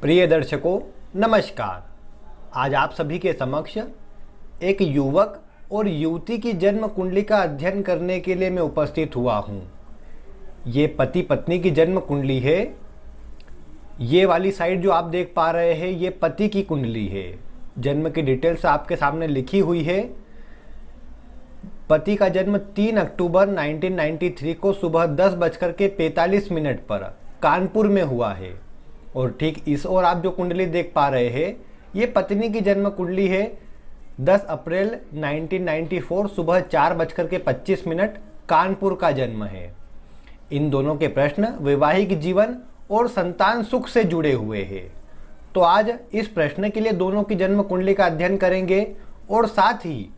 प्रिय दर्शकों नमस्कार। आज आप सभी के समक्ष एक युवक और युवती की जन्म कुंडली का अध्ययन करने के लिए मैं उपस्थित हुआ हूँ। ये पति पत्नी की जन्म कुंडली है। ये वाली साइड जो आप देख पा रहे हैं ये पति की कुंडली है। जन्म की डिटेल्स आपके सामने लिखी हुई है। पति का जन्म 3 अक्टूबर 1993 को सुबह 10:45 पर कानपुर में हुआ है। और ठीक इस ओर आप जो कुंडली देख पा रहे हैं ये पत्नी की जन्म कुंडली है। 10 अप्रैल 1994 सुबह 4:25 कानपुर का जन्म है। इन दोनों के प्रश्न वैवाहिक जीवन और संतान सुख से जुड़े हुए हैं। तो आज इस प्रश्न के लिए दोनों की जन्म कुंडली का अध्ययन करेंगे और साथ ही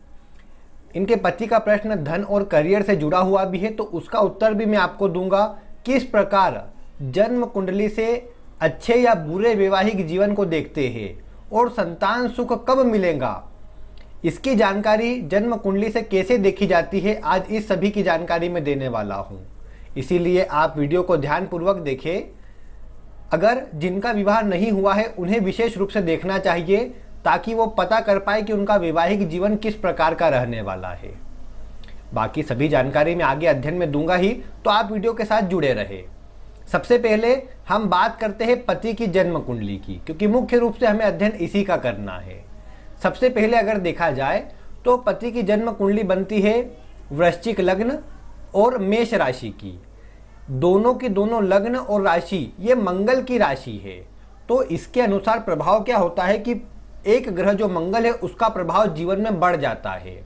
इनके पति का प्रश्न धन और करियर से जुड़ा हुआ भी है, तो उसका उत्तर भी मैं आपको दूंगा। किस प्रकार जन्म कुंडली से अच्छे या बुरे वैवाहिक जीवन को देखते हैं और संतान सुख कब मिलेगा, इसकी जानकारी जन्म कुंडली से कैसे देखी जाती है, आज इस सभी की जानकारी मैं देने वाला हूं। इसीलिए आप वीडियो को ध्यानपूर्वक देखें। अगर जिनका विवाह नहीं हुआ है उन्हें विशेष रूप से देखना चाहिए ताकि वो पता कर पाए कि उनका वैवाहिक जीवन किस प्रकार का रहने वाला है। बाकी सभी जानकारी मैं आगे अध्ययन में दूंगा ही, तो आप वीडियो के साथ जुड़े रहे। सबसे पहले हम बात करते हैं पति की जन्म कुंडली की, क्योंकि मुख्य रूप से हमें अध्ययन इसी का करना है। सबसे पहले अगर देखा जाए तो पति की जन्म कुंडली बनती है वृश्चिक लग्न और मेष राशि की। दोनों की दोनों लग्न और राशि ये मंगल की राशि है। तो इसके अनुसार प्रभाव क्या होता है कि एक ग्रह जो मंगल है उसका प्रभाव जीवन में बढ़ जाता है।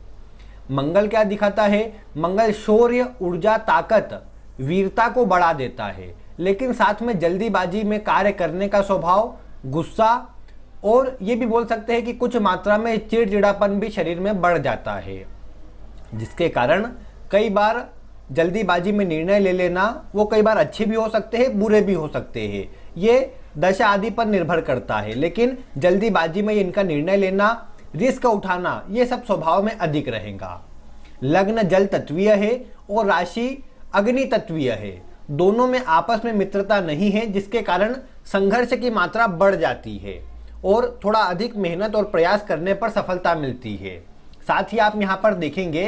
मंगल क्या दिखाता है? मंगल शौर्य, ऊर्जा, ताकत, वीरता को बढ़ा देता है, लेकिन साथ में जल्दीबाजी में कार्य करने का स्वभाव, गुस्सा और ये भी बोल सकते हैं कि कुछ मात्रा में चिड़चिड़ापन भी शरीर में बढ़ जाता है, जिसके कारण कई बार जल्दीबाजी में निर्णय ले लेना वो कई बार अच्छे भी हो सकते हैं, बुरे भी हो सकते हैं। ये दशा आदि पर निर्भर करता है, लेकिन जल्दीबाजी में इनका निर्णय लेना, रिस्क उठाना, ये सब स्वभाव में अधिक रहेगा। लग्न जल तत्वीय है और राशि अग्नि तत्वीय है। दोनों में आपस में मित्रता नहीं है, जिसके कारण संघर्ष की मात्रा बढ़ जाती है और थोड़ा अधिक मेहनत और प्रयास करने पर सफलता मिलती है। साथ ही आप यहाँ पर देखेंगे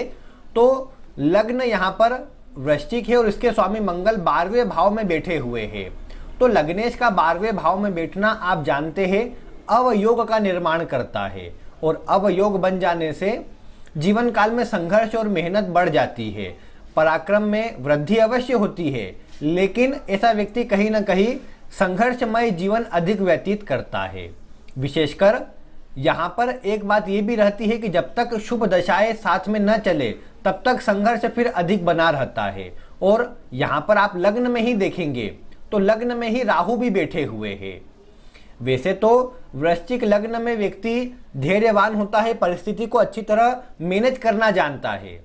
तो लग्न यहाँ पर वृश्चिक है और इसके स्वामी मंगल 12वें भाव में बैठे हुए हैं। तो लग्नेश का 12वें भाव में बैठना आप जानते हैं अवयोग का निर्माण करता है, और अवयोग बन जाने से जीवन काल में संघर्ष और मेहनत बढ़ जाती है। पराक्रम में वृद्धि अवश्य होती है, लेकिन ऐसा व्यक्ति कहीं ना कहीं संघर्षमय जीवन अधिक व्यतीत करता है। विशेषकर यहाँ पर एक बात ये भी रहती है कि जब तक शुभ दशाएं साथ में न चले तब तक संघर्ष फिर अधिक बना रहता है। और यहाँ पर आप लग्न में ही देखेंगे तो लग्न में ही राहु भी बैठे हुए हैं। वैसे तो वृश्चिक लग्न में व्यक्ति धैर्यवान होता है, परिस्थिति को अच्छी तरह मैनेज करना जानता है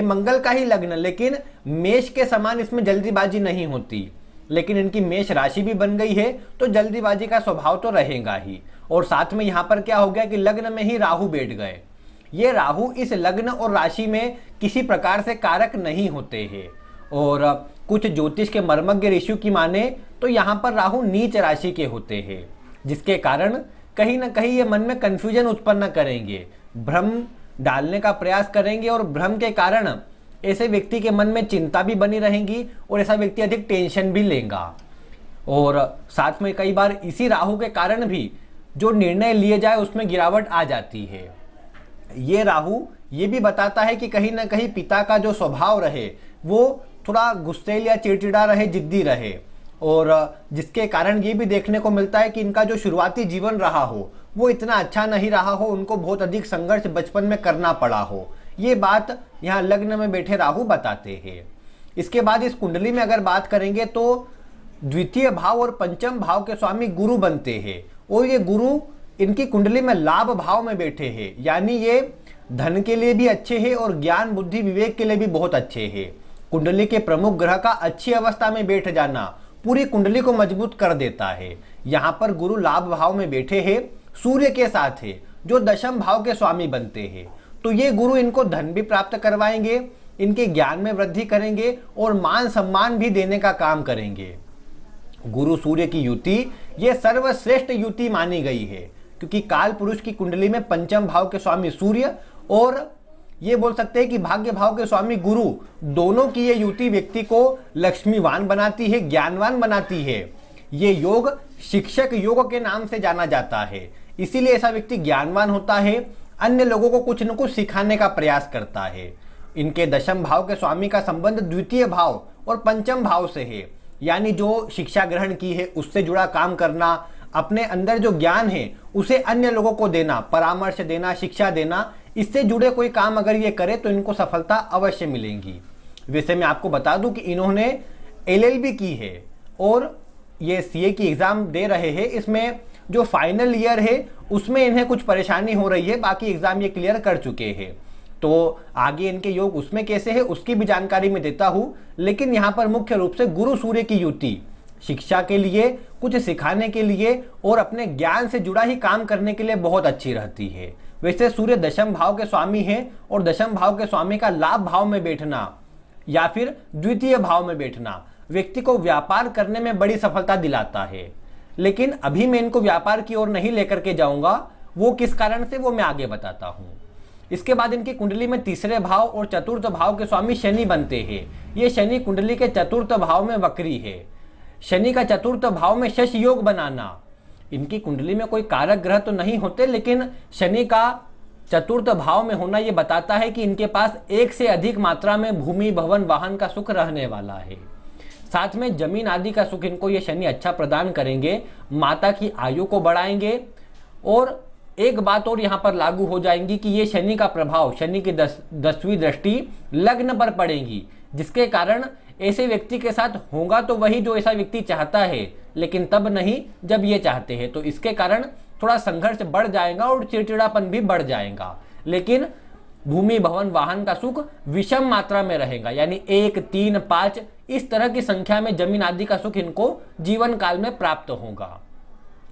मंगल का ही लग्न, लेकिन मेष के समान इसमें जल्दीबाजी नहीं होती। लेकिन इनकी मेष राशि भी बन गई है तो जल्दीबाजी का स्वभाव तो रहेगा ही। और साथ में यहाँ पर क्या हो गया कि लग्न में ही राहु बैठ गए। ये राहु इस लग्न और राशि में किसी प्रकार से कारक नहीं होते हैं। और कुछ ज्योतिष के मर्मज्ञ ऋषि की माने तो यहाँ पर राहु नीच राशि के होते हैं, जिसके कारण कहीं ना कहीं ये मन में कंफ्यूजन उत्पन्न करेंगे, भ्रम डालने का प्रयास करेंगे, और भ्रम के कारण ऐसे व्यक्ति के मन में चिंता भी बनी रहेगी और ऐसा व्यक्ति अधिक टेंशन भी लेगा। और साथ में कई बार इसी राहु के कारण भी जो निर्णय लिए जाए उसमें गिरावट आ जाती है। ये राहु ये भी बताता है कि कहीं ना कहीं पिता का जो स्वभाव रहे वो थोड़ा गुस्सैल या चिड़चिड़ा रहे, जिद्दी रहे, और जिसके कारण ये भी देखने को मिलता है कि इनका जो शुरुआती जीवन रहा हो वो इतना अच्छा नहीं रहा हो, उनको बहुत अधिक संघर्ष बचपन में करना पड़ा हो। ये बात यहाँ लग्न में बैठे राहु बताते हैं। इसके बाद इस कुंडली में अगर बात करेंगे तो द्वितीय भाव और पंचम भाव के स्वामी गुरु बनते हैं, और ये गुरु इनकी कुंडली में लाभ भाव में बैठे हैं, यानी ये धन के लिए भी अच्छे हैं और ज्ञान बुद्धि विवेक के लिए भी बहुत अच्छे हैं। कुंडली के प्रमुख ग्रह का अच्छी अवस्था में बैठ जाना पूरी कुंडली को मजबूत कर देता है। यहाँ पर गुरु लाभ भाव में बैठे हैं, सूर्य के साथ है जो दशम भाव के स्वामी बनते हैं। तो ये गुरु इनको धन भी प्राप्त करवाएंगे, इनके ज्ञान में वृद्धि करेंगे और मान सम्मान भी देने का काम करेंगे। गुरु सूर्य की युति ये सर्वश्रेष्ठ युति मानी गई है, क्योंकि काल पुरुष की कुंडली में पंचम भाव के स्वामी सूर्य और ये बोल सकते हैं कि भाग्य भाव के स्वामी गुरु, दोनों की ये युति व्यक्ति को लक्ष्मीवान बनाती है, ज्ञानवान बनाती है। ये योग शिक्षक योग के नाम से जाना जाता है, इसीलिए ऐसा व्यक्ति ज्ञानवान होता है, अन्य लोगों को कुछ न कुछ सिखाने का प्रयास करता है। इनके दशम भाव के स्वामी का संबंध द्वितीय भाव और पंचम भाव से है, यानी जो शिक्षा ग्रहण की है उससे जुड़ा काम करना, अपने अंदर जो ज्ञान है उसे अन्य लोगों को देना, परामर्श देना, शिक्षा देना, इससे जुड़े कोई काम अगर ये करे तो इनको सफलता अवश्य मिलेगी। वैसे मैं आपको बता दूं कि इन्होंने LLB की है और ये CA की एग्ज़ाम दे रहे हैं। इसमें जो फाइनल ईयर है उसमें इन्हें कुछ परेशानी हो रही है, बाकी एग्ज़ाम ये क्लियर कर चुके हैं। तो आगे इनके योग उसमें कैसे है उसकी भी जानकारी मैं देता हूँ, लेकिन यहाँ पर मुख्य रूप से गुरु सूर्य की युति शिक्षा के लिए, कुछ सिखाने के लिए और अपने ज्ञान से जुड़ा ही काम करने के लिए बहुत अच्छी रहती है। वैसे सूर्य दशम भाव के स्वामी है और दशम भाव के स्वामी का लाभ भाव में बैठना या फिर द्वितीय भाव में बैठना व्यक्ति को व्यापार करने में बड़ी सफलता दिलाता है। लेकिन अभी मैं इनको व्यापार की ओर नहीं लेकर के जाऊंगा, वो किस कारण से वो मैं आगे बताता हूँ। इसके बाद इनकी कुंडली में तीसरे भाव और चतुर्थ भाव के स्वामी शनि बनते हैं। ये शनि कुंडली के चतुर्थ भाव में वक्री है। शनि का चतुर्थ भाव में शश योग बनाना, इनकी कुंडली में कोई कारक ग्रह तो नहीं होते, लेकिन शनि का चतुर्थ भाव में होना ये बताता है कि इनके पास एक से अधिक मात्रा में भूमि, भवन, वाहन का सुख रहने वाला है। साथ में जमीन आदि का सुख इनको ये शनि अच्छा प्रदान करेंगे, माता की आयु को बढ़ाएंगे। और एक बात और यहाँ पर लागू हो जाएंगी कि ये शनि का प्रभाव, शनि की 10वीं दृष्टि लग्न पर पड़ेगी, जिसके कारण ऐसे व्यक्ति के साथ होगा तो वही जो ऐसा व्यक्ति चाहता है, लेकिन तब नहीं जब ये चाहते हैं। तो इसके कारण थोड़ा संघर्ष बढ़ जाएगा और चिड़चिड़ापन भी बढ़ जाएगा। लेकिन भूमि, भवन, वाहन का सुख विषम मात्रा में रहेगा, यानी 1, 3, 5 इस तरह की संख्या में जमीन आदि का सुख इनको जीवन काल में प्राप्त होगा।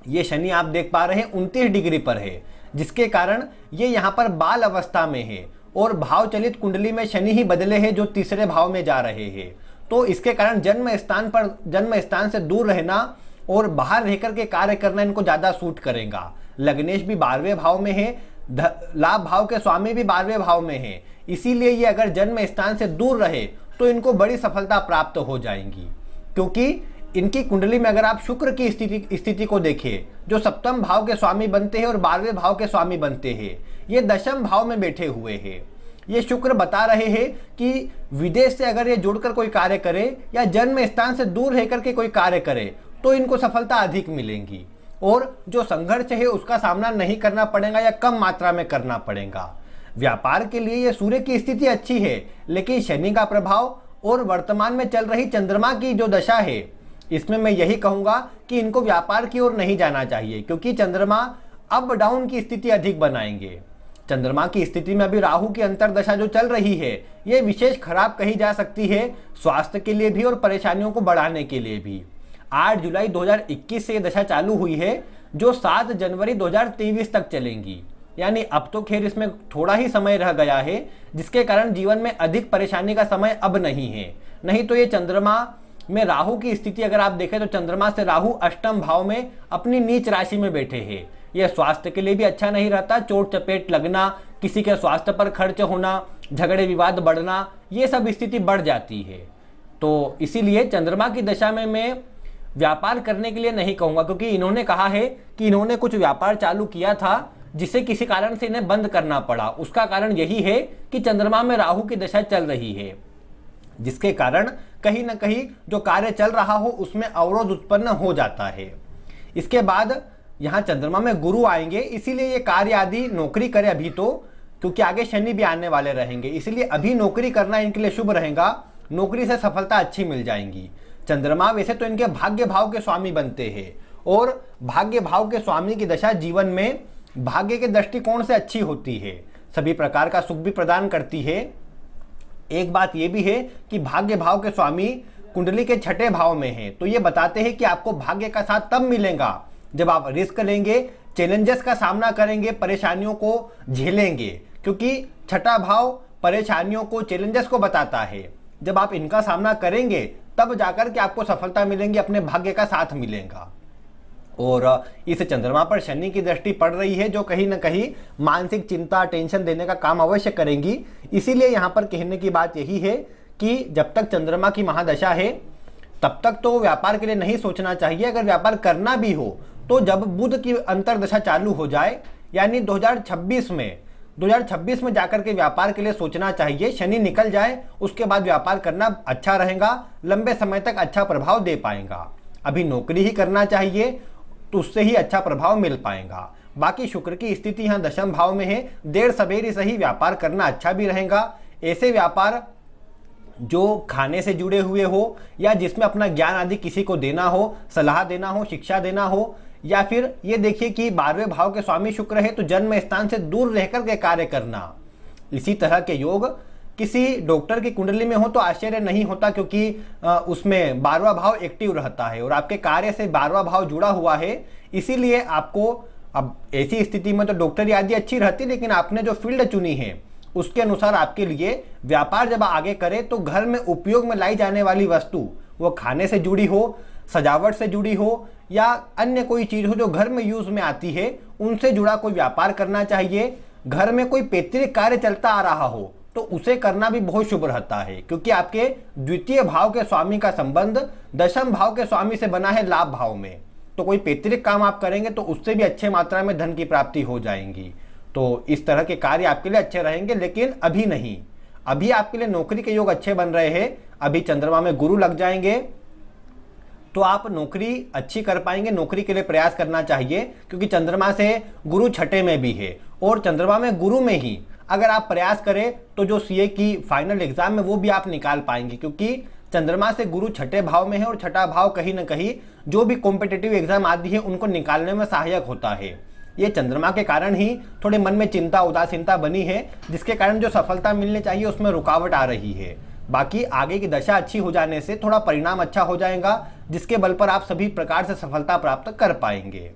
ये शनि आप देख पा रहे हैं 29 डिग्री पर है, जिसके कारण ये यहाँ पर बाल अवस्था में है और भाव चलित कुंडली में शनि ही बदले हैं जो तीसरे भाव में जा रहे हैं। तो इसके कारण जन्म स्थान से दूर रहना और बाहर रहकर के कार्य करना इनको ज्यादा सूट करेगा। लग्नेश भी 12वें भाव में है, लाभ भाव के स्वामी भी 12वें भाव में है, इसीलिए ये अगर जन्म स्थान से दूर रहे तो इनको बड़ी सफलता प्राप्त हो जाएंगी। क्योंकि इनकी कुंडली में अगर आप शुक्र की स्थिति को देखें, जो सप्तम भाव के स्वामी बनते हैं और 12वें भाव के स्वामी बनते हैं, ये दशम भाव में बैठे हुए हैं। ये शुक्र बता रहे हैं कि विदेश से अगर ये जुड़कर कोई कार्य करे या जन्म स्थान से दूर रहकर के कोई कार्य करे तो इनको सफलता अधिक मिलेगी और जो संघर्ष है उसका सामना नहीं करना पड़ेगा या कम मात्रा में करना पड़ेगा। व्यापार के लिए ये सूर्य की स्थिति अच्छी है, लेकिन शनि का प्रभाव और वर्तमान में चल रही चंद्रमा की जो दशा है, इसमें मैं यही कहूंगा कि इनको व्यापार की ओर नहीं जाना चाहिए, क्योंकि चंद्रमा अप डाउन की स्थिति अधिक बनाएंगे। चंद्रमा की स्थिति में अभी राहु की अंतर्दशा जो चल रही है ये विशेष खराब कही जा सकती है, स्वास्थ्य के लिए भी और परेशानियों को बढ़ाने के लिए भी। 8 जुलाई 2021 से ये दशा चालू हुई है, जो 7 जनवरी 2023 तक चलेंगी। यानी अब तो खैर इसमें थोड़ा ही समय रह गया है, जिसके कारण जीवन में अधिक परेशानी का समय अब नहीं है। नहीं तो ये चंद्रमा में राहु की स्थिति अगर आप देखें तो चंद्रमा से राहु अष्टम भाव में अपनी नीच राशि में बैठे हैं। यह स्वास्थ्य के लिए भी अच्छा नहीं रहता, चोट चपेट लगना, किसी के स्वास्थ्य पर खर्च होना, झगड़े विवाद बढ़ना, ये सब स्थिति बढ़ जाती है। तो इसीलिए चंद्रमा की दशा में मैं व्यापार करने के लिए नहीं कहूँगा, क्योंकि इन्होंने कहा है कि इन्होंने कुछ व्यापार चालू किया था जिसे किसी कारण से इन्हें बंद करना पड़ा। उसका कारण यही है कि चंद्रमा में राहु की दशा चल रही है, जिसके कारण कहीं ना कहीं जो कार्य चल रहा हो उसमें अवरोध उत्पन्न हो जाता है। इसके बाद यहाँ चंद्रमा में गुरु आएंगे, इसीलिए ये कार्य आदि नौकरी करे अभी तो, क्योंकि आगे शनि भी आने वाले रहेंगे, इसलिए अभी नौकरी करना इनके लिए शुभ रहेगा। नौकरी से सफलता अच्छी मिल जाएंगी। चंद्रमा वैसे तो इनके भाग्य भाव के स्वामी बनते हैं और भाग्य भाव के स्वामी की दशा जीवन में भाग्य के दृष्टिकोण से अच्छी होती है, सभी प्रकार का सुख भी प्रदान करती है। एक बात यह भी है कि भाग्य भाव के स्वामी कुंडली के 6ठे भाव में है, तो ये बताते हैं कि आपको भाग्य का साथ तब मिलेगा जब आप रिस्क लेंगे, चैलेंजेस का सामना करेंगे, परेशानियों को झेलेंगे, क्योंकि 6ठा भाव परेशानियों को, चैलेंजेस को बताता है। जब आप इनका सामना करेंगे तब जाकर के आपको सफलता मिलेंगी, अपने भाग्य का साथ मिलेगा। और इस चंद्रमा पर शनि की दृष्टि पड़ रही है जो कहीं ना कहीं मानसिक चिंता, टेंशन देने का काम अवश्य करेंगी। इसीलिए यहाँ पर कहने की बात यही है कि जब तक चंद्रमा की महादशा है तब तक तो व्यापार के लिए नहीं सोचना चाहिए। अगर व्यापार करना भी हो तो जब बुध की अंतर्दशा चालू हो जाए, यानी 2026 में जाकर के व्यापार के लिए सोचना चाहिए। शनि निकल जाए उसके बाद व्यापार करना अच्छा रहेगा, लंबे समय तक अच्छा प्रभाव दे पाएगा। अभी नौकरी ही करना चाहिए तो उससे ही अच्छा प्रभाव मिल पाएगा। बाकी शुक्र की स्थिति यहाँ दशम भाव में है, देर सवेर सही व्यापार करना अच्छा भी रहेगा। ऐसे व्यापार जो खाने से जुड़े हुए हो या जिसमें अपना ज्ञान आदि किसी को देना हो, सलाह देना हो, शिक्षा देना हो, या फिर ये देखिए कि 12वें भाव के स्वामी शुक्र है तो जन्म स्थान से दूर रहकर के कार्य करना, इसी तरह के योग किसी डॉक्टर की कुंडली में हो तो आश्चर्य नहीं होता, क्योंकि उसमें 12वां भाव एक्टिव रहता है और आपके कार्य से 12वां भाव जुड़ा हुआ है। इसीलिए आपको अब ऐसी स्थिति में तो डॉक्टरी आदि अच्छी रहती, लेकिन आपने जो फील्ड चुनी है उसके अनुसार आपके लिए व्यापार जब आगे करे तो घर में उपयोग में लाई जाने वाली वस्तु, वो खाने से जुड़ी हो, सजावट से जुड़ी हो या अन्य कोई चीज हो जो घर में यूज में आती है, उनसे जुड़ा कोई व्यापार करना चाहिए। घर में कोई पैतृक कार्य चलता आ रहा हो तो उसे करना भी बहुत शुभ रहता है, क्योंकि आपके द्वितीय भाव के स्वामी का संबंध दशम भाव के स्वामी से बना है लाभ भाव में। तो कोई पैतृक काम आप करेंगे तो उससे भी अच्छे मात्रा में धन की प्राप्ति हो जाएंगी। तो इस तरह के कार्य आपके लिए अच्छे रहेंगे, लेकिन अभी नहीं। अभी आपके लिए नौकरी के योग अच्छे बन रहे हैं। अभी चंद्रमा में गुरु लग जाएंगे तो आप नौकरी अच्छी कर पाएंगे। नौकरी के लिए प्रयास करना चाहिए, क्योंकि चंद्रमा से गुरु छठे में भी है और चंद्रमा में गुरु में ही अगर आप प्रयास करें तो जो सीए की फाइनल एग्जाम है वो भी आप निकाल पाएंगे, क्योंकि चंद्रमा से गुरु छठे भाव में है और छठा भाव कहीं ना कहीं जो भी कॉम्पिटिटिव एग्जाम आदि है उनको निकालने में सहायक होता है। ये चंद्रमा के कारण ही थोड़े मन में चिंता, उदासीनता बनी है, जिसके कारण जो सफलता मिलनी चाहिए उसमें रुकावट आ रही है। बाकी आगे की दशा अच्छी हो जाने से थोड़ा परिणाम अच्छा हो जाएगा, जिसके बल पर आप सभी प्रकार से सफलता प्राप्त कर पाएंगे।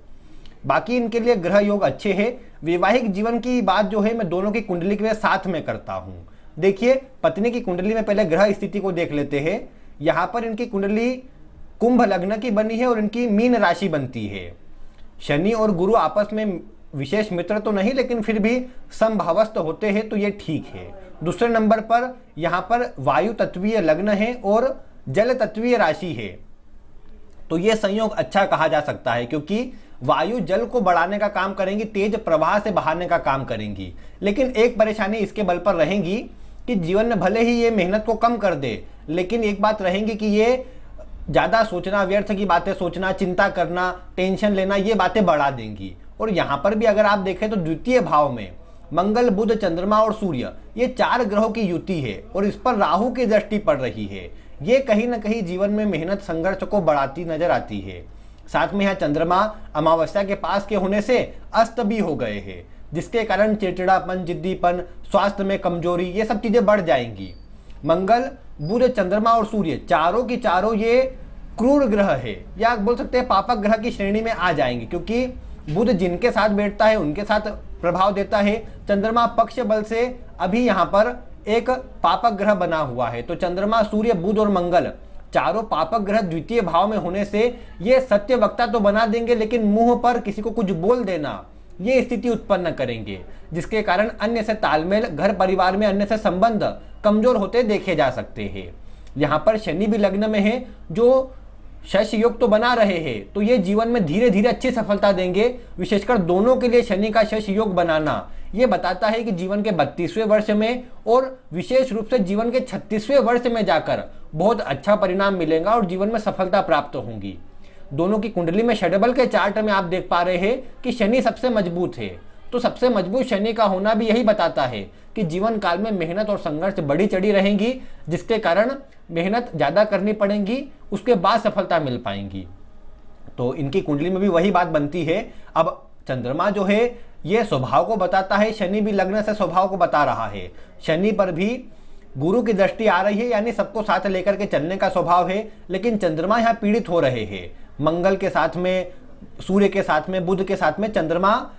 बाकी इनके लिए ग्रह योग अच्छे हैं। वैवाहिक जीवन की बात जो है मैं दोनों की कुंडली के साथ में करता हूं। देखिए, पत्नी की कुंडली में पहले ग्रह स्थिति को देख लेते हैं। यहां पर इनकी कुंडली कुंभ लग्न की बनी है और इनकी मीन राशि बनती है। शनि और गुरु आपस में विशेष मित्र तो नहीं, लेकिन फिर भी समभावस्थ होते हैं तो ये ठीक है। दूसरे नंबर पर यहाँ पर वायु तत्वीय लग्न है और जल तत्वीय राशि है, तो ये संयोग अच्छा कहा जा सकता है, क्योंकि वायु जल को बढ़ाने का काम करेंगी, तेज प्रवाह से बहाने का काम करेंगी। लेकिन एक परेशानी इसके बल पर रहेंगी कि जीवन में भले ही ये मेहनत को कम कर दे, लेकिन एक बात रहेंगी कि ये ज्यादा सोचना, व्यर्थ की बातें सोचना, चिंता करना, टेंशन लेना, ये बातें बढ़ा देंगी। और यहाँ पर भी अगर आप देखें तो द्वितीय भाव में मंगल, बुध, चंद्रमा और सूर्य, ये 4 ग्रहों की युति है और इस पर राहु की दृष्टि पड़ रही है। ये कहीं ना कहीं जीवन में मेहनत, संघर्ष को बढ़ाती नजर आती है। साथ में यहाँ चंद्रमा अमावस्या के पास के होने से अस्त भी हो गए हैं, जिसके कारण चिड़चिड़ापन, जिद्दीपन, स्वास्थ्य में कमजोरी, ये सब चीजें बढ़ जाएंगी। मंगल, बुध, चंद्रमा और सूर्य चारों की चारों ये क्रूर ग्रह है, या बोल सकते हैं पापक ग्रह की श्रेणी में आ जाएंगे, क्योंकि बुध जिनके साथ बैठता है उनके साथ प्रभाव देता है। चंद्रमा पक्ष बल से अभी यहाँ पर एक पापक ग्रह बना हुआ है, तो चंद्रमा, सूर्य, बुध और मंगल चारों पापक ग्रह द्वितीय भाव में होने से ये सत्य वक्ता तो बना देंगे, लेकिन मुंह पर किसी को कुछ बोल देना, ये स्थिति उत्पन्न करेंगे, जिसके कारण अन्य से तालमेल, घर परिवार में अन्य से संबंध कमजोर होते देखे जा सकते हैं। यहाँ पर शनि भी लग्न में है, जो शश योग तो बना रहे हैं, तो ये जीवन में धीरे धीरे अच्छी सफलता देंगे। विशेषकर दोनों के लिए शनि का शश योग बनाना ये बताता है कि जीवन के 32वें वर्ष में और विशेष रूप से जीवन के 36वें वर्ष में जाकर बहुत अच्छा परिणाम मिलेगा और जीवन में सफलता प्राप्त होगी। दोनों की कुंडली में षडबल के चार्ट में आप देख पा रहे हैं कि शनि सबसे मजबूत है, तो सबसे मजबूत शनि का होना भी यही बताता है कि जीवन काल में मेहनत और संघर्ष बढ़ी चढ़ी रहेंगी, जिसके कारण मेहनत ज्यादा करनी पड़ेगी, उसके बाद सफलता मिल पाएंगी। तो इनकी कुंडली में भी वही बात बनती है। अब चंद्रमा जो है ये स्वभाव को बताता है, शनि भी लग्न से स्वभाव को बता रहा है। शनि पर भी गुरु की दृष्टि आ रही है, यानी सबको साथ लेकर के चलने का स्वभाव है, लेकिन चंद्रमा यहाँ पीड़ित हो रहे हैं। मंगल के साथ में, सूर्य के साथ में, बुध के साथ में चंद्रमा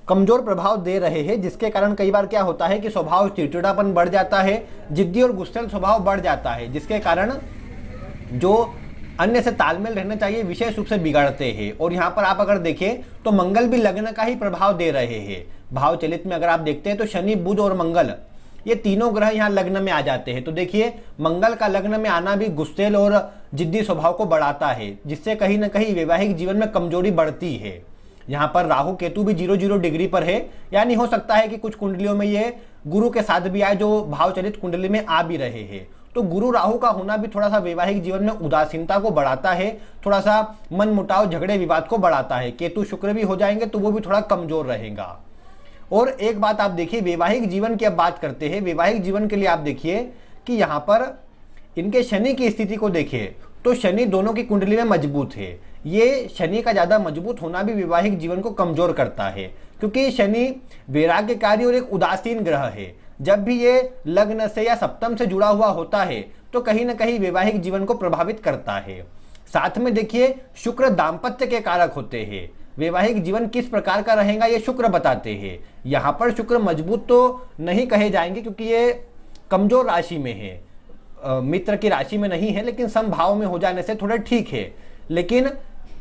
कमजोर प्रभाव दे रहे हैं, जिसके कारण कई बार क्या होता है कि स्वभाव चिड़चिड़ापन बढ़ जाता है, जिद्दी और गुस्सैल स्वभाव बढ़ जाता है, जिसके कारण जो अन्य से तालमेल रहना चाहिए विशेष रूप से बिगड़ते हैं। और यहाँ पर आप अगर देखें तो मंगल भी लग्न का ही प्रभाव दे रहे हैं। भाव चलित में अगर आप देखते हैं तो शनि, बुध और मंगल ये तीनों ग्रह यहाँ लग्न में आ जाते हैं। तो देखिए मंगल का लग्न में आना भी गुस्सेल और जिद्दी स्वभाव को बढ़ाता है, जिससे कहीं ना कहीं वैवाहिक जीवन में कमजोरी बढ़ती है। यहाँ पर राहु केतु भी 0-0 डिग्री पर है, यानी हो सकता है कि कुछ कुंडलियों में ये गुरु के साथ भी आए जो भाव चलित कुंडली में आ भी रहे हैं। तो गुरु राहु का होना भी थोड़ा सा वैवाहिक जीवन में उदासीनता को बढ़ाता है, थोड़ा सा मन मुटाव, झगड़े विवाद को बढ़ाता है। केतु शुक्र भी हो जाएंगे तो वो भी थोड़ा कमजोर रहेगा। और एक बात आप देखिए, वैवाहिक जीवन की अब बात करते हैं। वैवाहिक जीवन के लिए आप देखिए कि यहाँ पर इनके शनि की स्थिति को देखिए तो शनि दोनों की कुंडली में मजबूत है। ये शनि का ज़्यादा मजबूत होना भी वैवाहिक जीवन को कमजोर करता है, क्योंकि शनि वैराग्यकारी और एक उदासीन ग्रह है। जब भी ये लग्न से या सप्तम से जुड़ा हुआ होता है तो कहीं ना कहीं वैवाहिक जीवन को प्रभावित करता है। साथ में देखिए शुक्र दाम्पत्य के कारक होते हैं। वैवाहिक जीवन किस प्रकार का रहेगा ये शुक्र बताते हैं। यहाँ पर शुक्र मजबूत तो नहीं कहे जाएंगे क्योंकि ये कमजोर राशि में है, मित्र की राशि में नहीं है, लेकिन समभाव में हो जाने से थोड़ा ठीक है। लेकिन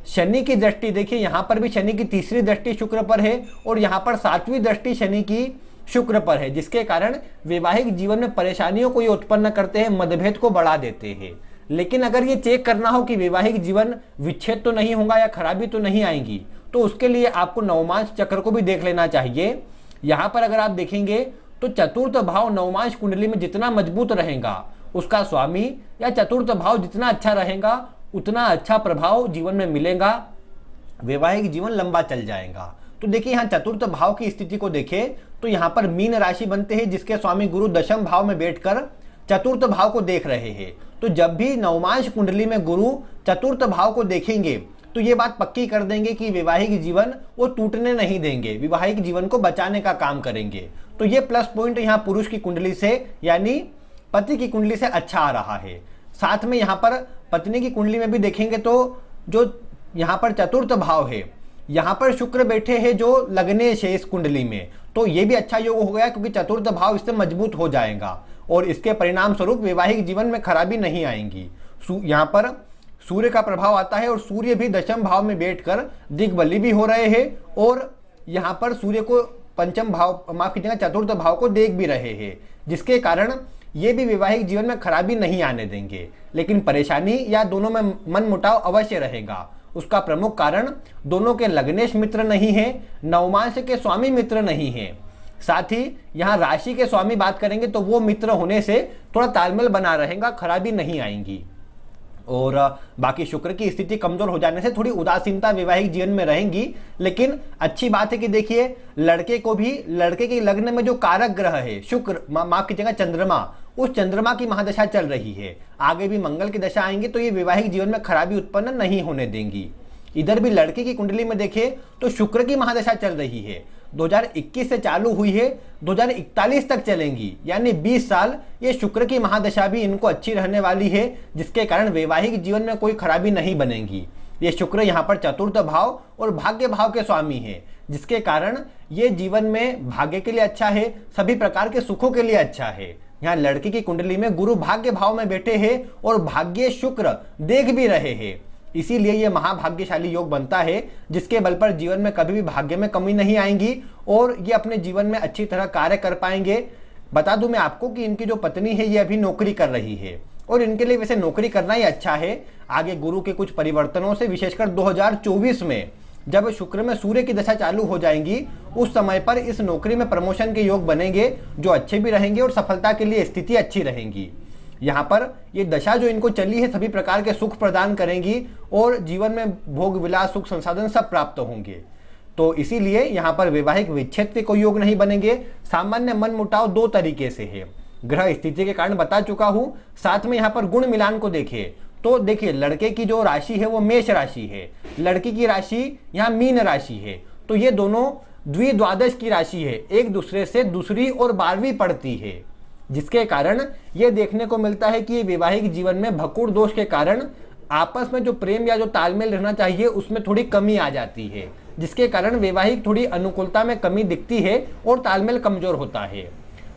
शनि की दृष्टि देखिए, यहाँ पर भी शनि की तीसरी दृष्टि शुक्र पर है और यहाँ पर 7वीं दृष्टि शनि की शुक्र पर है, जिसके कारण वैवाहिक जीवन में परेशानियों को ये उत्पन्न करते हैं, मतभेद को बढ़ा देते हैं। लेकिन अगर ये चेक करना हो कि वैवाहिक जीवन विच्छेद तो नहीं होगा या खराबी तो नहीं आएगी, तो उसके लिए आपको नवमांश चक्र को भी देख लेना चाहिए। यहाँ पर अगर आप देखेंगे तो चतुर्थ भाव नवमांश कुंडली में जितना मजबूत रहेगा, उसका स्वामी या चतुर्थ भाव जितना अच्छा रहेगा, उतना अच्छा प्रभाव जीवन में मिलेगा, वैवाहिक जीवन लंबा चल जाएगा। तो देखिए यहाँ चतुर्थ भाव की स्थिति को देखें तो यहाँ पर मीन राशि बनते हैं, जिसके स्वामी गुरु दशम भाव में बैठकर चतुर्थ भाव को देख रहे हैं। तो जब भी नवमांश कुंडली में गुरु चतुर्थ भाव को देखेंगे तो ये बात पक्की कर देंगे कि वैवाहिक जीवन वो टूटने नहीं देंगे, वैवाहिक जीवन को बचाने का काम करेंगे। तो ये प्लस पॉइंट यहाँ पुरुष की कुंडली से यानी पति की कुंडली से अच्छा आ रहा है। साथ में यहाँ पर पत्नी की कुंडली में भी देखेंगे तो जो यहाँ पर चतुर्थ भाव है, यहाँ पर शुक्र बैठे हैं जो लग्नेश है इस कुंडली में, तो ये भी अच्छा योग हो गया क्योंकि चतुर्थ भाव इससे मजबूत हो जाएगा और इसके परिणाम स्वरूप वैवाहिक जीवन में खराबी नहीं आएंगी। यहाँ पर सूर्य का प्रभाव आता है और सूर्य भी दशम भाव में बैठकर दिग्बली भी हो रहे हैं और यहाँ पर सूर्य को पंचम भाव, माफ कीजिएगा, चतुर्थ भाव को देख भी रहे हैं, जिसके कारण ये भी वैवाहिक जीवन में खराबी नहीं आने देंगे। लेकिन परेशानी या दोनों में मन मुटाव अवश्य रहेगा। उसका प्रमुख कारण दोनों के लग्नेश मित्र नहीं है, नवमांश के स्वामी मित्र नहीं है। साथ ही यहाँ राशि के स्वामी बात करेंगे तो वो मित्र होने से थोड़ा तालमेल बना रहेगा, खराबी नहीं आएंगी। और बाकी शुक्र की स्थिति कमजोर हो जाने से थोड़ी उदासीनता वैवाहिक जीवन में रहेंगी। लेकिन अच्छी बात है कि देखिए लड़के को भी, लड़के के लग्न में जो कारक ग्रह है शुक्र, माफ कीजिएगा चंद्रमा, उस चंद्रमा की महादशा चल रही है। आगे भी मंगल की दशा आएंगी तो ये वैवाहिक जीवन में खराबी उत्पन्न नहीं होने देंगी। इधर भी लड़के की कुंडली में देखें तो शुक्र की महादशा चल रही है, 2021 से चालू हुई है, 2041 तक चलेंगी, यानी 20 साल ये शुक्र की महादशा भी इनको अच्छी रहने वाली है, जिसके कारण वैवाहिक जीवन में कोई खराबी नहीं बनेगी। ये शुक्र यहाँ पर चतुर्थ भाव और भाग्य भाव के स्वामी है, जिसके कारण ये जीवन में भाग्य के लिए अच्छा है, सभी प्रकार के सुखों के लिए अच्छा है। यहाँ लड़की की कुंडली में गुरु भाग्य भाव में बैठे हैं और भाग्य शुक्र देख भी रहे हैं, इसीलिए ये महाभाग्यशाली योग बनता है, जिसके बल पर जीवन में कभी भी भाग्य में कमी नहीं आएंगी और ये अपने जीवन में अच्छी तरह कार्य कर पाएंगे। बता दूं मैं आपको कि इनकी जो पत्नी है ये अभी नौकरी कर रही है और इनके लिए वैसे नौकरी करना ही अच्छा है। आगे गुरु के कुछ परिवर्तनों से, विशेषकर 2024 में जब शुक्र में सूर्य की दशा चालू हो जाएंगी, उस समय पर इस नौकरी में प्रमोशन के योग बनेंगे जो अच्छे भी रहेंगे और सफलता के लिए स्थिति अच्छी रहेंगी। यहाँ पर ये दशा जो इनको चली है सभी प्रकार के सुख प्रदान करेंगी और जीवन में भोग विलास, सुख संसाधन सब प्राप्त होंगे। तो इसीलिए यहाँ पर वैवाहिक विच्छेद के कोई योग नहीं बनेंगे। सामान्य मन मुटाव 2 तरीके से है, ग्रह स्थिति के कारण बता चुका हूँ। साथ में यहाँ पर गुण मिलान को देखें तो देखिए लड़के की जो राशि है वो मेष राशि है, लड़की की राशि यहाँ मीन राशि है, तो ये दोनों द्विद्वादश की राशि है, एक दूसरे से दूसरी और 12वीं पड़ती है, जिसके कारण ये देखने को मिलता है कि वैवाहिक जीवन में भकुड़ दोष के कारण आपस में जो प्रेम या जो तालमेल रहना चाहिए उसमें थोड़ी कमी आ जाती है, जिसके कारण वैवाहिक थोड़ी अनुकूलता में कमी दिखती है और तालमेल कमजोर होता है।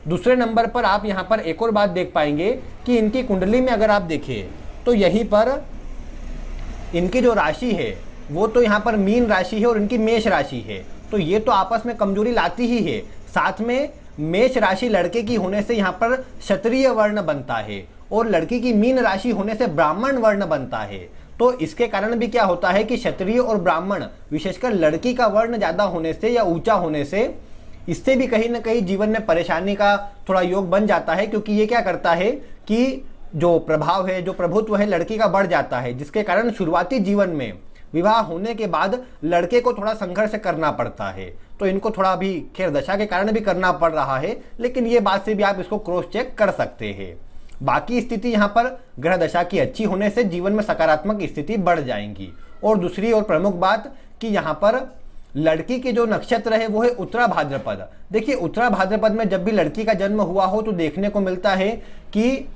दूसरे नंबर पर आप यहाँ पर एक और बात देख पाएंगे कि इनकी कुंडली में अगर आप देखें तो यहीं पर इनकी जो राशि है वो तो यहाँ पर मीन राशि है और इनकी मेष राशि है, तो ये तो आपस में कमजोरी लाती ही है। साथ में मेष राशि लड़के की होने से यहाँ पर क्षत्रिय वर्ण बनता है और लड़की की मीन राशि होने से ब्राह्मण वर्ण बनता है। तो इसके कारण भी क्या होता है कि क्षत्रिय और ब्राह्मण, विशेषकर लड़की का वर्ण ज्यादा होने से या ऊंचा होने से, इससे भी कहीं ना कहीं जीवन में परेशानी का थोड़ा योग बन जाता है, क्योंकि ये क्या करता है कि जो प्रभाव है, जो प्रभुत्व है लड़की का बढ़ जाता है, जिसके कारण शुरुआती जीवन में विवाह होने के बाद लड़के को थोड़ा संघर्ष करना पड़ता है। तो इनको थोड़ा भी खैर दशा के कारण भी करना पड़ रहा है, लेकिन ये बात से भी आप इसको क्रॉस चेक कर सकते हैं। बाकी स्थिति यहाँ पर ग्रह दशा की अच्छी होने से जीवन में सकारात्मक स्थिति बढ़ जाएंगी। और दूसरी और प्रमुख बात कि यहाँ पर लड़की के जो नक्षत्र है वो है उत्तरा भाद्रपद। देखिए उत्तरा भाद्रपद में जब भी लड़की का जन्म हुआ हो तो देखने को मिलता है कि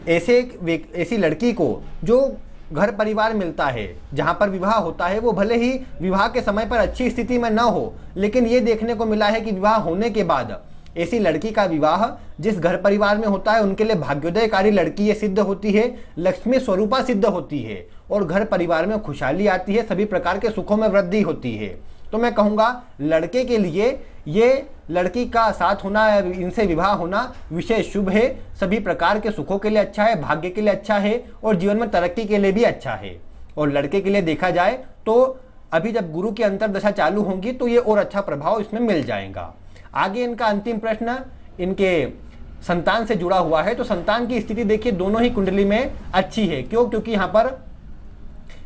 ऐसी लड़की को जो घर परिवार मिलता है, जहां पर विवाह होता है, वो भले ही विवाह के समय पर अच्छी स्थिति में न हो, लेकिन ये देखने को मिला है कि विवाह होने के बाद ऐसी लड़की का विवाह जिस घर परिवार में होता है उनके लिए भाग्योदयकारी लड़की ये सिद्ध होती है, लक्ष्मी स्वरूपा सिद्ध होती है और घर परिवार में खुशहाली आती है, सभी प्रकार के सुखों में वृद्धि होती है। तो मैं कहूँगा लड़के के लिए ये लड़की का साथ होना, इनसे विवाह होना विशेष शुभ है, सभी प्रकार के सुखों के लिए अच्छा है, भाग्य के लिए अच्छा है और जीवन में तरक्की के लिए भी अच्छा है। और लड़के के लिए देखा जाए तो अभी जब गुरु की अंतर्दशा चालू होंगी तो ये और अच्छा प्रभाव इसमें मिल जाएगा। आगे इनका अंतिम प्रश्न इनके संतान से जुड़ा हुआ है। तो संतान की स्थिति देखिए दोनों ही कुंडली में अच्छी है। क्यों? क्योंकि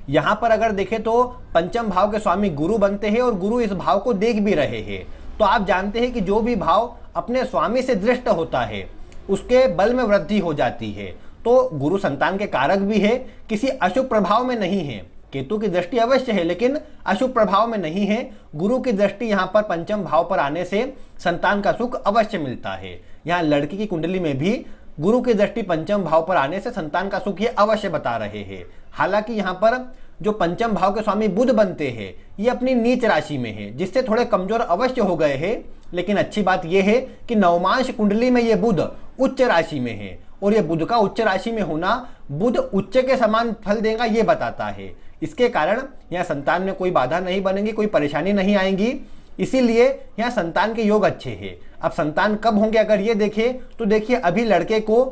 यहाँ पर अगर देखें तो पंचम भाव के स्वामी गुरु बनते हैं और गुरु इस भाव को देख भी रहे हैं। तो आप जानते हैं कि जो भी भाव अपने स्वामी से दृष्ट होता है उसके बल में वृद्धि हो जाती है। तो गुरु संतान के कारक भी है, किसी अशुभ प्रभाव में नहीं है। केतु की दृष्टि अवश्य है लेकिन अशुभ प्रभाव में नहीं है। गुरु की दृष्टि यहाँ पर पंचम भाव पर आने से संतान का सुख अवश्य मिलता है। यहाँ लड़की की कुंडली में भी गुरु की दृष्टि पंचम भाव पर आने से संतान का सुख ये अवश्य बता रहे हैं। हालांकि यहाँ पर जो पंचम भाव के स्वामी बुध बनते हैं ये अपनी नीच राशि में है, जिससे थोड़े कमजोर अवश्य हो गए हैं। लेकिन अच्छी बात यह है कि नवमांश कुंडली में ये बुध उच्च राशि में है और ये बुध का उच्च राशि में होना बुध उच्च के समान फल देगा ये बताता है। इसके कारण यहाँ संतान में कोई बाधा नहीं बनेगी, कोई परेशानी नहीं आएगी, इसीलिए यहाँ संतान के योग अच्छे हैं। अब संतान कब होंगे अगर ये देखें तो देखिए अभी लड़के को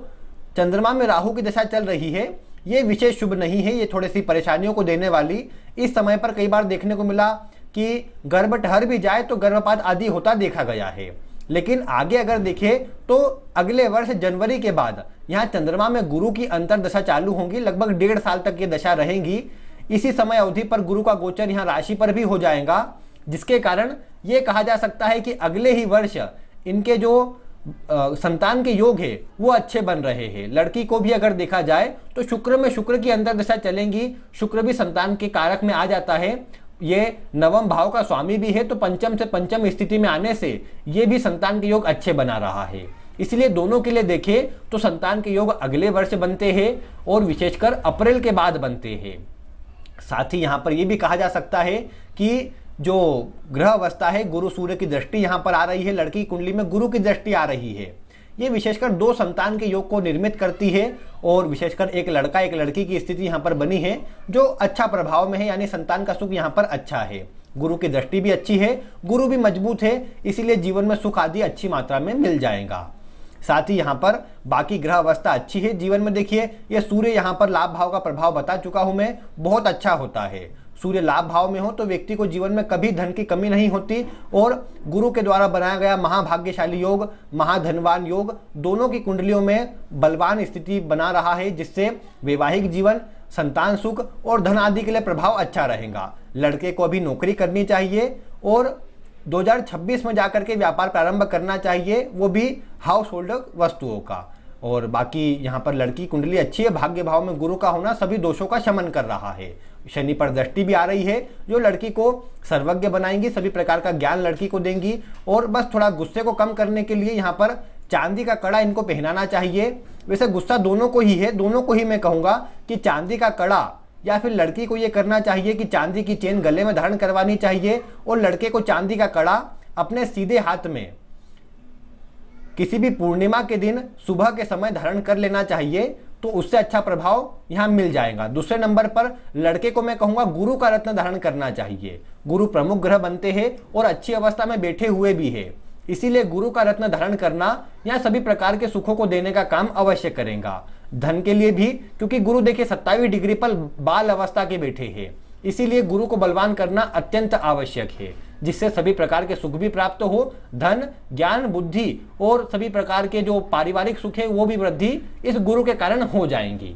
चंद्रमा में राहु की दशा चल रही है, ये विशेष शुभ नहीं है, ये थोड़ी सी परेशानियों को देने वाली। इस समय पर कई बार देखने को मिला कि गर्भ ठहर भी जाए तो गर्भपात आदि होता देखा गया है। लेकिन आगे अगर देखें तो अगले वर्ष जनवरी के बाद यहाँ चंद्रमा में गुरु की अंतर्दशा चालू होंगी, लगभग 1.5 साल तक ये दशा रहेंगी। इसी समय अवधि पर गुरु का गोचर यहाँ राशि पर भी हो जाएगा, जिसके कारण ये कहा जा सकता है कि अगले ही वर्ष इनके जो संतान के योग है वो अच्छे बन रहे हैं। लड़की को भी अगर देखा जाए तो शुक्र की अंतर्दशा चलेंगी, शुक्र भी संतान के कारक में आ जाता है। ये नवम भाव का स्वामी भी है, तो पंचम से पंचम स्थिति में आने से ये भी संतान के योग अच्छे बना रहा है। इसलिए दोनों के लिए देखें तो संतान के योग अगले वर्ष बनते हैं और विशेषकर अप्रैल के बाद बनते हैं। साथ ही यहाँ पर यह भी कहा जा सकता है कि जो ग्रह अवस्था है, गुरु सूर्य की दृष्टि यहाँ पर आ रही है, लड़की कुंडली में गुरु की दृष्टि आ रही है, ये विशेषकर 2 संतान के योग को निर्मित करती है और विशेषकर एक लड़का एक लड़की की स्थिति यहाँ पर बनी है जो अच्छा प्रभाव में है, यानी संतान का सुख यहाँ पर अच्छा है। गुरु की दृष्टि भी अच्छी है, गुरु भी मजबूत है, इसीलिए जीवन में सुख आदि अच्छी मात्रा में मिल जाएगा। साथ ही यहाँ पर बाकी ग्रह अवस्था अच्छी है। जीवन में देखिए ये सूर्य यहाँ पर लाभ भाव का प्रभाव बता चुका हूं मैं, बहुत अच्छा होता है। सूर्य लाभ भाव में हो तो व्यक्ति को जीवन में कभी धन की कमी नहीं होती और गुरु के द्वारा बनाया गया महाभाग्यशाली योग, महाधनवान योग दोनों की कुंडलियों में बलवान स्थिति बना रहा है, जिससे वैवाहिक जीवन, संतान सुख और धन आदि के लिए प्रभाव अच्छा रहेगा। लड़के को अभी नौकरी करनी चाहिए और 2026 में जाकर के व्यापार प्रारंभ करना चाहिए, वो भी हाउस होल्ड वस्तुओं का। और बाकी यहाँ पर लड़की कुंडली अच्छी है, भाग्य भाव में गुरु का होना सभी दोषों का शमन कर रहा है। शनि पर दृष्टि भी आ रही है जो लड़की को सर्वज्ञ बनाएंगी, सभी प्रकार का ज्ञान लड़की को देंगी। और बस थोड़ा गुस्से को कम करने के लिए यहाँ पर चांदी का कड़ा इनको पहनाना चाहिए। वैसे गुस्सा दोनों को ही है, दोनों को ही मैं कहूँगा कि चांदी का कड़ा, या फिर लड़की को ये करना चाहिए कि चांदी की चेन गले में धारण करवानी चाहिए और लड़के को चांदी का कड़ा अपने सीधे हाथ में किसी भी पूर्णिमा के दिन सुबह के समय धारण कर लेना चाहिए। तो उससे अच्छा प्रभाव यहाँ मिल जाएगा। दूसरे नंबर पर लड़के को मैं कहूँगा गुरु का रत्न धारण करना चाहिए। गुरु प्रमुख ग्रह बनते हैं और अच्छी अवस्था में बैठे हुए भी है, इसीलिए गुरु का रत्न धारण करना यहाँ सभी प्रकार के सुखों को देने का काम अवश्य करेगा। धन के लिए भी, क्योंकि गुरु देखिए 27 डिग्री पर बाल अवस्था के बैठे हैं, इसीलिए गुरु को बलवान करना अत्यंत आवश्यक है, जिससे सभी प्रकार के सुख भी प्राप्त हो। धन, ज्ञान, बुद्धि और सभी प्रकार के जो पारिवारिक सुख है वो भी वृद्धि इस गुरु के कारण हो जाएंगी।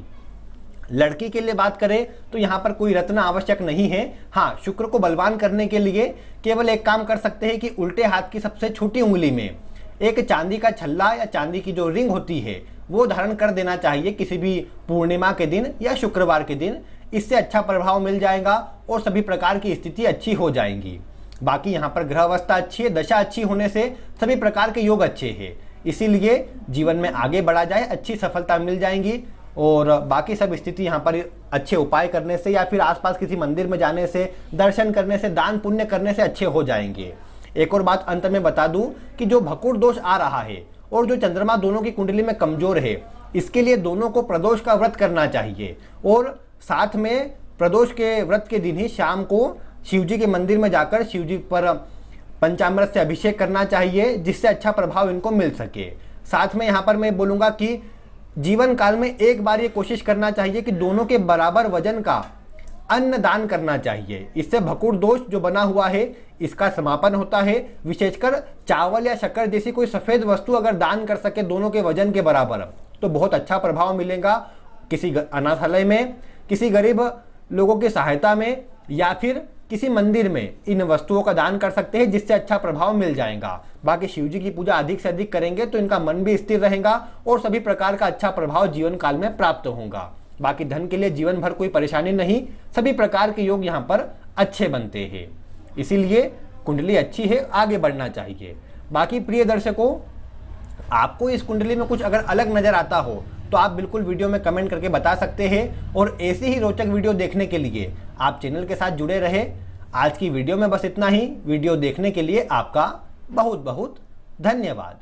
लड़की के लिए बात करें तो यहाँ पर कोई रत्न आवश्यक नहीं है। हाँ, शुक्र को बलवान करने के लिए केवल एक काम कर सकते हैं कि उल्टे हाथ की सबसे छोटी उंगली में एक चांदी का छल्ला या चांदी की जो रिंग होती है वो धारण कर देना चाहिए किसी भी पूर्णिमा के दिन या शुक्रवार के दिन। इससे अच्छा प्रभाव मिल जाएगा और सभी प्रकार की स्थिति अच्छी हो जाएंगी। बाकी यहाँ पर ग्रह अवस्था अच्छी है, दशा अच्छी होने से सभी प्रकार के योग अच्छे हैं, इसीलिए जीवन में आगे बढ़ा जाए, अच्छी सफलता मिल जाएंगी। और बाकी सब स्थिति यहाँ पर अच्छे उपाय करने से या फिर आसपास किसी मंदिर में जाने से, दर्शन करने से, दान पुण्य करने से अच्छे हो जाएंगे। एक और बात अंत में बता दूं कि जो भकुर दोष आ रहा है और जो चंद्रमा दोनों की कुंडली में कमजोर है, इसके लिए दोनों को प्रदोष का व्रत करना चाहिए और साथ में प्रदोष के व्रत के दिन ही शाम को शिव जी के मंदिर में जाकर शिव जी पर पंचामृत से अभिषेक करना चाहिए, जिससे अच्छा प्रभाव इनको मिल सके। साथ में यहाँ पर मैं बोलूँगा कि जीवन काल में एक बार ये कोशिश करना चाहिए कि दोनों के बराबर वजन का अन्न दान करना चाहिए। इससे भकुर दोष जो बना हुआ है इसका समापन होता है। विशेषकर चावल या शक्कर जैसी कोई सफ़ेद वस्तु अगर दान कर सके दोनों के वजन के बराबर तो बहुत अच्छा प्रभाव मिलेगा। किसी अनाथालय में, किसी गरीब लोगों की सहायता में या फिर किसी मंदिर में इन वस्तुओं का दान कर सकते हैं, जिससे अच्छा प्रभाव मिल जाएगा। बाकी शिव जी की पूजा अधिक से अधिक करेंगे तो इनका मन भी स्थिर रहेगा और सभी प्रकार का अच्छा प्रभाव जीवन काल में प्राप्त होगा। बाकी धन के लिए जीवन भर कोई परेशानी नहीं, सभी प्रकार के योग यहाँ पर अच्छे बनते हैं, इसीलिए कुंडली अच्छी है, आगे बढ़ना चाहिए। बाकी प्रिय दर्शकों, आपको इस कुंडली में कुछ अगर अलग नजर आता हो तो आप बिल्कुल वीडियो में कमेंट करके बता सकते हैं। और ऐसी ही रोचक वीडियो देखने के लिए आप चैनल के साथ जुड़े रहे। आज की वीडियो में बस इतना ही। वीडियो देखने के लिए आपका बहुत बहुत धन्यवाद।